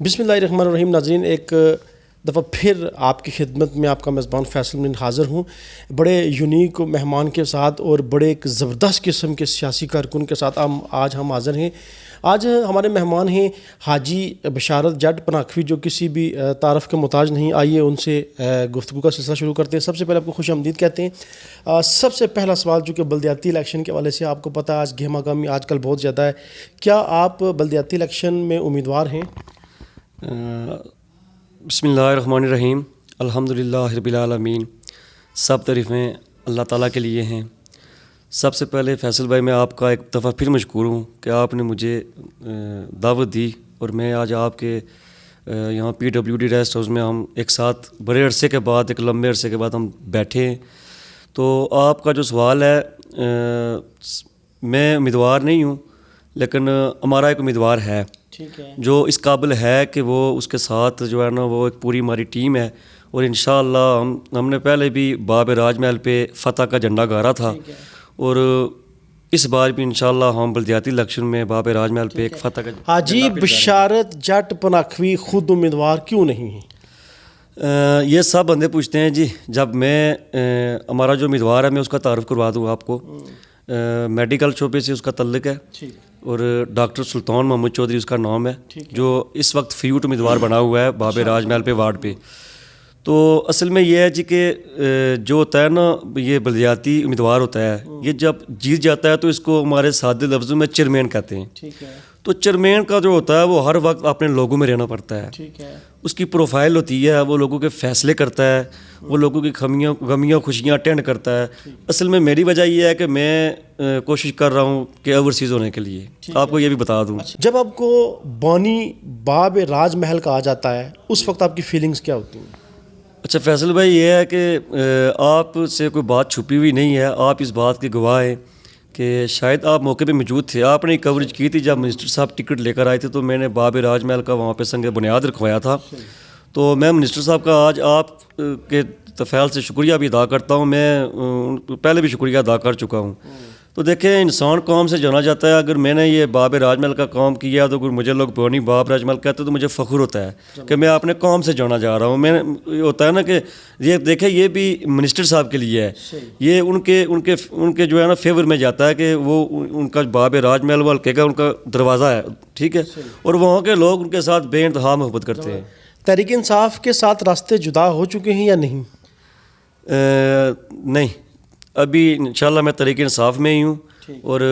बिस्मिल्लाहिर्रहमानिर्रहीम। नाज़रीन, एक दफ़ा फिर आपकी खिदमत में आपका मेज़बान फैसल मिन हाज़िर हूँ, बड़े यूनिक मेहमान के साथ और बड़े एक ज़बरदस्त किस्म के सियासी कारकुन के साथ आज हम हाज़िर हैं। आज हमारे मेहमान हैं हाजी बशारत जट पनाखवी, जो किसी भी तारफ़ के मोहताज नहीं। आइए उनसे गुफ्तगू का सिलसिला शुरू करते हैं। सबसे पहले आपको खुश आमदीद कहते हैं। सबसे पहला सवाल, जो कि बल्दियाती इलेक्शन के हवाले से, आपको पता है आज गहमा गहमी आजकल बहुत ज़्यादा है, क्या आप बल्दियाती इलेक्शन में उम्मीदवार हैं? बिस्मिल्लाहिर्रहमानिर्रहीम, अल्हम्दुलिल्लाहि रब्बिल आलमीन। सब तारीफ़ें अल्लाह ताला के लिए हैं। सबसे पहले फैसल भाई, मैं आपका एक दफ़ा फिर मशकूर हूँ कि आपने मुझे दावत दी और मैं आज आपके यहाँ PWD रेस्ट हाउस में हम एक साथ बड़े अरसे के बाद, एक लंबे अरसे के बाद हम बैठे हैं। तो आपका जो सवाल है, मैं उम्मीदवार नहीं हूँ, लेकिन हमारा एक उम्मीदवार है, ठीक है, जो इस काबिल है कि वो उसके साथ जो है ना, वो एक पूरी हमारी टीम है। और इंशाअल्लाह हमने पहले भी बाब राजमहल पे फ़तह का झंडा गाड़ा था, और इस बार भी इंशाअल्लाह हम बल्दियाती इलेक्शन में बाब राजमहल पे एक फ़तह का हाजी बशारत जट पनाखवी खुद उम्मीदवार क्यों नहीं है? ये सब बंदे पूछते हैं जी। जब मैं हमारा जो उम्मीदवार है, मैं उसका तारुफ करवा दूँ आपको। मेडिकल शोबे से उसका तल्लुक़ है, और डॉक्टर सुल्तान मोहम्मद चौधरी उसका नाम है, जो इस वक्त फ्यूट उम्मीदवार बना हुआ है बाब राजमहल पे वार्ड पे। तो असल में ये है जी कि जो होता है ना, ये बल्दियाती उम्मीदवार होता है, ये जब जीत जाता है तो इसको हमारे सादे लफ्ज़ों में चेयरमैन कहते हैं। ठीक है, तो चेयरमैन का जो होता है, वो हर वक्त अपने लोगों में रहना पड़ता है। ठीक है, उसकी प्रोफाइल होती है, वो लोगों के फ़ैसले करता है, वो लोगों की गमियाँ खुशियाँ अटेंड करता है। असल में मेरी वजह ये है कि मैं कोशिश कर रहा हूँ कि ओवरसीज़ होने के लिए। आपको ये भी बता दूँ, जब आपको बानी बाब राजमहल कहा जाता है, उस वक्त आपकी फीलिंग्स क्या होती हैं? अच्छा फैसल भाई, ये है कि आपसे कोई बात छुपी हुई नहीं है। आप इस बात के गवाह हैं कि शायद आप मौके पे मौजूद थे। आपने कवरेज की थी जब मिनिस्टर साहब टिकट लेकर आए थे, तो मैंने बाब राजमहल का वहाँ पे संग बुनियाद रखवाया था। तो मैं मिनिस्टर साहब का आज आप के तफ़ैल से शुक्रिया भी अदा करता हूँ। मैं पहले भी शुक्रिया अदा कर चुका हूँ। तो देखें, इंसान कौम से जाना जाता है। अगर मैंने ये बाब राजमहल का काम किया, तो अगर मुझे लोग बानी बाब राजमहल कहते तो मुझे फ़ख्र होता है कि मैं अपने कौम से जाना जा रहा हूँ। मैं होता है ना कि ये देखें, ये भी मिनिस्टर साहब के लिए है, ये उनके जो है ना फेवर में जाता है कि वो उनका बाब राजमहल वो हल्के का उनका दरवाज़ा है, ठीक है, और वहाँ के लोग उनके साथ बेइंतहा मोहब्बत करते हैं। तहरीक इंसाफ के साथ रास्ते जुदा हो चुके हैं या नहीं? नहीं, अभी इंशाल्लाह मैं तहरीक इंसाफ में ही हूँ और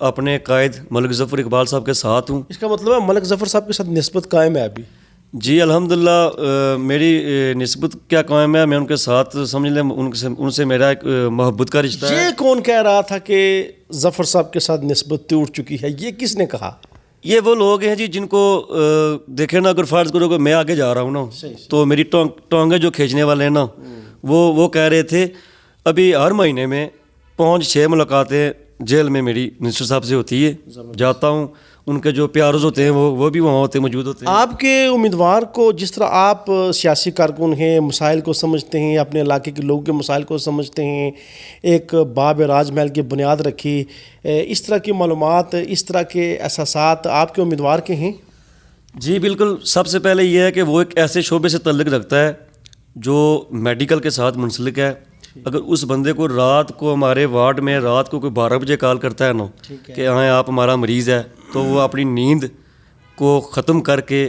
अपने कायद मलिक ज़फ़र इकबाल साहब के साथ हूँ। इसका मतलब है मलिक ज़फ़र साहब के साथ निस्बत कायम है अभी? जी अल्हम्दुलिल्लाह, मेरी निस्बत क्या कायम है, मैं उनके साथ समझ लें उनसे मेरा एक मोहब्बत का रिश्ता है। ये कौन कह रहा था कि ज़फ़र साहब के साथ निस्बत टूट चुकी है? ये किसने कहा? ये वो लोग हैं जी जिनको देखे ना, अगर फ़र्ज़ करो कि मैं आगे जा रहा हूँ ना, तो मेरी टोंगे जो खींचने वाले हैं ना, वो कह रहे थे अभी हर महीने में 5-6 मुलाकातें जेल में मेरी मिनिस्टर साहब से होती है। जाता हूँ, उनके जो प्यारों होते हैं वो भी वहाँ होते मौजूद होते हैं। आपके उम्मीदवार को, जिस तरह आप सियासी कारकुन हैं, मसाइल को समझते हैं, अपने इलाके के लोगों के मसाइल को समझते हैं, एक बाब राजमहल की बुनियाद रखी, इस तरह की मालूमात, इस तरह के एहसासात आपके उम्मीदवार के हैं? जी बिल्कुल। सबसे पहले ये है कि वो एक ऐसे शोबे से तल्लुक़ रखता है जो मेडिकल के साथ मुंसलिक है। अगर उस बंदे को रात को हमारे वार्ड में रात को कोई 12 बजे कॉल करता है ना कि हाँ आप हमारा मरीज़ है, तो वो अपनी नींद को ख़त्म करके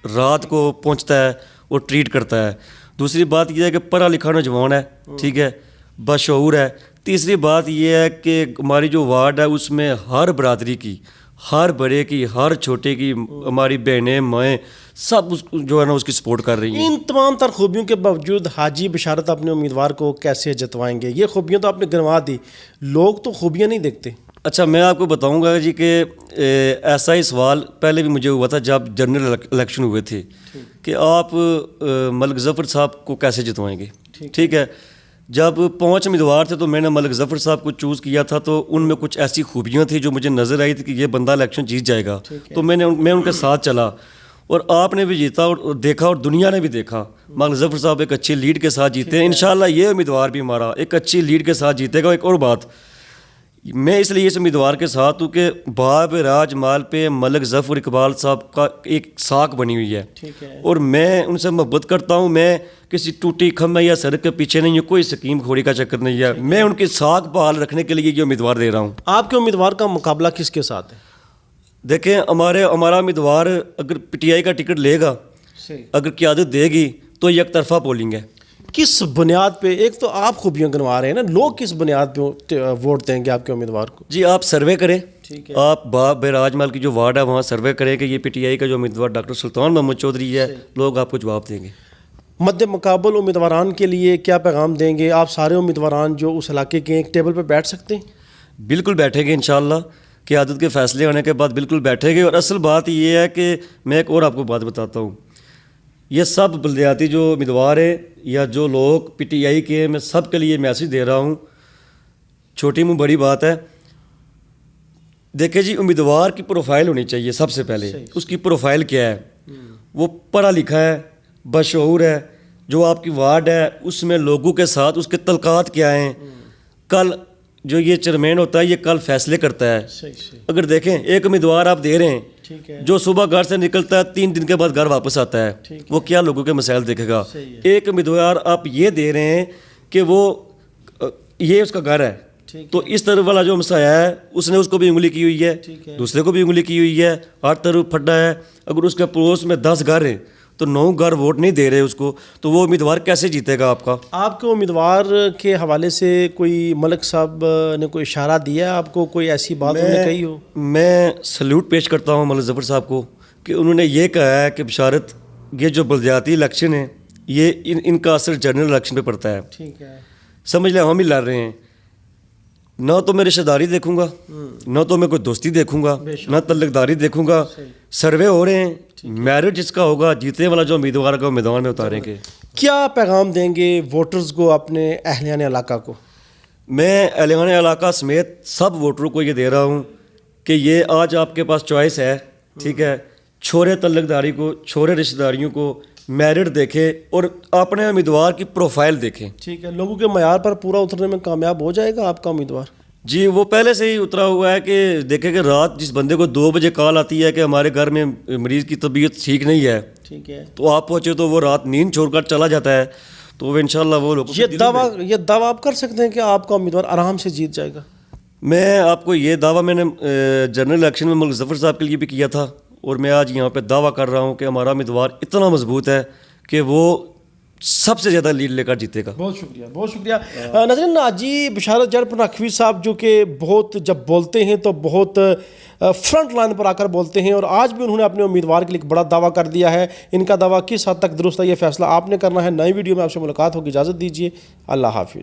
रात को पहुंचता है और ट्रीट करता है। दूसरी बात यह है कि पढ़ा लिखा नौजवान है, ठीक है, बशऊर है। तीसरी बात यह है कि हमारी जो वार्ड है उसमें हर बरादरी की, हर बड़े की, हर छोटे की, हमारी बहनें माएँ सब जो है ना उसकी सपोर्ट कर रही हैं। इन तमाम तर खूबियों के बावजूद हाजी बशारत अपने उम्मीदवार को कैसे जतवाएंगे? ये खूबियाँ तो आपने गिनवा दी, लोग तो खूबियाँ नहीं देखते। अच्छा, मैं आपको बताऊंगा जी कि ऐसा ही सवाल पहले भी मुझे हुआ था जब जनरल इलेक्शन हुए थे कि आप मलिक ज़फ़र साहब को कैसे जितवाएंगे, ठीक है। जब 5 उम्मीदवार थे तो मैंने मलिक ज़फ़र साहब को चूज़ किया था, तो उनमें कुछ ऐसी खूबियाँ थी जो मुझे नज़र आई थी कि ये बंदा इलेक्शन जीत जाएगा। तो मैं उनके साथ चला और आपने भी जीता और देखा और दुनिया ने भी देखा। मलिक ज़फ़र साहब एक अच्छी लीड के साथ जीते हैं। इंशाल्लाह ये उम्मीदवार भी हमारा एक अच्छी लीड के साथ जीतेगा। एक और बात, मैं इसलिए इस उम्मीदवार के साथ हूँ कि बाब राज माल पे मलिक ज़फ़र इकबाल साहब का एक साख बनी हुई है। ठीक है। और मैं उनसे मोहब्बत करता हूँ। मैं किसी टूटी खम्भे या सड़क के पीछे नहीं हूँ, कोई स्कीम खोरी का चक्कर नहीं है। मैं उनकी साख बहाल रखने के लिए ये उम्मीदवार दे रहा हूँ। आपके उम्मीदवार का मुकाबला किसके साथ है? देखें, हमारा उम्मीदवार अगर पीटीआई का टिकट लेगा, अगर क़यादत देगी तो एक तरफा पोलिंग है। किस बुनियाद पे? एक तो आप खूबियां गिनवा रहे हैं ना, लोग किस बुनियाद पे वोट देंगे आपके उम्मीदवार को? जी, आप सर्वे करें। ठीक है। आप बाब राजमहल की जो वार्ड है वहाँ सर्वे करें कि ये पीटीआई का जो उम्मीदवार डॉक्टर सुल्तान मोहम्मद चौधरी है, लोग आपको जवाब देंगे। मद्दे मुकाबल उम्मीदवारान के लिए क्या पैगाम देंगे आप? सारे उम्मीदवारान जो उस इलाके के एक टेबल पर बैठ सकते हैं? बिल्कुल बैठेंगे इंशाल्लाह। क़यादत के फैसले आने के बाद बिल्कुल बैठेंगे। और असल बात ये है कि मैं एक और आपको बात बताता हूँ, ये सब बलदियाती जो उम्मीदवार है या जो लोग पीटीआई के, मैं सब के लिए मैसेज दे रहा हूँ, छोटी मुँह बड़ी बात है। देखिए जी, उम्मीदवार की प्रोफाइल होनी चाहिए सबसे पहले। उसकी प्रोफाइल क्या है? वो पढ़ा लिखा है, बशऊर है, जो आपकी वार्ड है उसमें लोगों के साथ उसके तल्कात क्या हैं। कल जो ये चेयरमैन होता है ये कल फैसले करता है। अगर देखें, एक उम्मीदवार आप दे रहे हैं, ठीक है, जो सुबह घर से निकलता है 3 दिन के बाद घर वापस आता है, वो क्या लोगों के मसाइल देखेगा? एक उम्मीदवार आप ये दे रहे हैं कि वो ये उसका घर है, तो इस तरफ वाला जो मसाया है उसने उसको भी उंगली की हुई है, दूसरे को भी उंगली की हुई है, हर तरफ फड्डा है। अगर उसके पड़ोस में 10 घर हैं तो 9 घर वोट नहीं दे रहे उसको, तो वो उम्मीदवार कैसे जीतेगा आपका? आपके उम्मीदवार के हवाले से कोई मलिक साहब ने कोई इशारा दिया है आपको? कोई ऐसी बात उन्होंने कही हो? मैं सल्यूट पेश करता हूँ मलिक ज़फ़र साहब को कि उन्होंने ये कहा है कि बशारत, ये जो बलदियाती इलेक्शन है ये इनका असर जनरल इलेक्शन पे पड़ता है। ठीक है। समझ समझ लें, हम ही लड़ रहे हैं, ना तो मैं रिश्तेदारी देखूंगा, ना तो मैं कोई दोस्ती देखूंगा, ना तल्लकदारी देखूंगा। सर्वे हो रहे हैं, मैरिट जिसका होगा, जीतने वाला जो उम्मीदवार का मैदान में उतारेंगे। क्या पैगाम देंगे वोटर्स को, अपने अहलियान इलाका को? मैं अहलियान इलाका समेत सब वोटरों को ये दे रहा हूँ कि ये आज आपके पास चॉइस है, ठीक है। छोरे तल्लकदारी को, छोरे रिश्तेदारियों को, मेरिट देखें और अपने उम्मीदवार की प्रोफाइल देखें। ठीक है। लोगों के मयार पर पूरा उतरने में कामयाब हो जाएगा आपका उम्मीदवार? जी, वो पहले से ही उतरा हुआ है कि देखें कि रात जिस बंदे को 2 बजे कॉल आती है कि हमारे घर में मरीज़ की तबीयत ठीक नहीं है, ठीक है, तो आप पहुँचे तो वो रात नींद छोड़कर चला जाता है, तो वो इंशाल्लाह वो लोग ये दावा आप कर सकते हैं कि आपका उम्मीदवार आराम से जीत जाएगा? मैं आपको ये दावा मैंने जनरल इलेक्शन में मलिक ज़फ़र साहब के लिए भी किया था, और मैं आज यहाँ पे दावा कर रहा हूँ कि हमारा उम्मीदवार इतना मजबूत है कि वो सबसे ज़्यादा लीड लेकर जीतेगा। बहुत शुक्रिया, बहुत शुक्रिया। नाज़रीन, नाजी बशारत जट नकवी साहब जो कि बहुत जब बोलते हैं तो बहुत फ्रंट लाइन पर आकर बोलते हैं, और आज भी उन्होंने अपने उम्मीदवार के लिए बड़ा दावा कर दिया है। इनका दावा किस हद तक दुरुस्त है ये फैसला आपने करना है। नई वीडियो में आपसे मुलाकात होगी, इजाज़त दीजिए, अल्लाह हाफिज़।